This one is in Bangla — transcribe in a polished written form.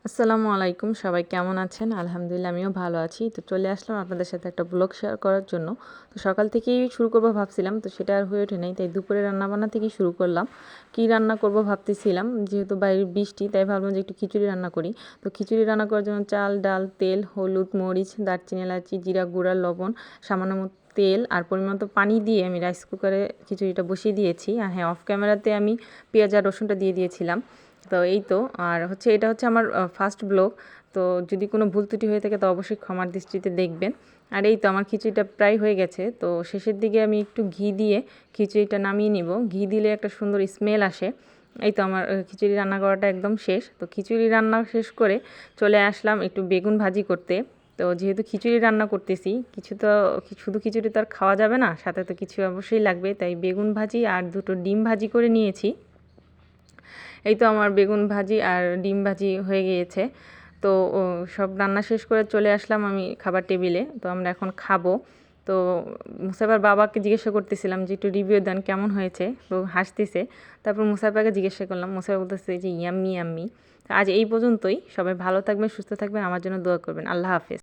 আসসালামু আলাইকুম, সবাই কেমন আছেন? আলহামদুলিল্লাহ আমিও ভালো আছি। তো চলে আসলাম আপনাদের সাথে একটা ব্লগ শেয়ার করার জন্য। তো সকাল থেকেই শুরু করব ভাবছিলাম, তো সেটা আর হয়ে ওঠে নাই। তাই দুপুরে রান্নাবান্না থেকেই শুরু করলাম। কি রান্না করব ভাবতেছিলাম, যেহেতু বাইরে বৃষ্টি তাই ভাবলাম যে একটু খিচুড়ি রান্না করি। তো খিচুড়ি রান্না করার জন্য চাল, ডাল, তেল, হলুদ, মরিচ, দারচিনি, এলাচি, জিরা গুঁড়া, লবণ, সামান্য মতো তেল আর পরিমাণ মতো পানি দিয়ে আমি রাইস কুকারে খিচুড়িটা বসিয়ে দিয়েছি। আর হ্যাঁ, অফ ক্যামেরাতে আমি পেঁয়াজ আর রসুনটা দিয়ে দিয়েছিলাম। তো এই তো, আর হচ্ছে এটা হচ্ছে আমার ফার্স্ট ব্লগ। তো যদি কোনো ভুল ত্রুটি হয়ে থাকে তো অবশ্যই ক্ষমার দৃষ্টিতে দেখবেন। আর এই তো আমার খিচুড়িটা প্রায় হয়ে গেছে। তো শেষের দিকে আমি একটু ঘি দিয়ে খিচুড়িটা নামিয়ে নিব। ঘি দিলে একটা সুন্দর স্মেল আসে। এই তো আমার খিচুড়ি রান্না করাটা একদম শেষ। তো খিচুড়ি রান্না শেষ করে চলে আসলাম একটু বেগুন ভাজি করতে। তো যেহেতু খিচুড়ি রান্না করতেছি, কিছু তো শুধু খিচুড়ি তো আর খাওয়া যাবে না, সাথে তো কিছু অবশ্যই লাগবে। তাই বেগুন ভাজি আর দুটো ডিম ভাজি করে নিয়েছি। এই তো আমার বেগুন ভাজি আর ডিম ভাজি হয়ে গিয়েছে। তো সব রান্না শেষ করে চলে আসলাম আমি খাবার টেবিলে। তো আমরা এখন খাবো। তো মুসাফার বাবাকে জিজ্ঞাসা করতেছিলাম যে একটু রিভিউ দেন কেমন হয়েছে। তো হাসতেছে। তারপর মুসাফাকে জিজ্ঞাসা করলাম, মুসাফা বলতেছে যে ইয়াম্মি ইয়াম্মি। আজ এই পর্যন্তই। সবাই ভালো থাকবেন, সুস্থ থাকবেন, আমার জন্য দোয়া করবেন। আল্লাহ হাফেজ।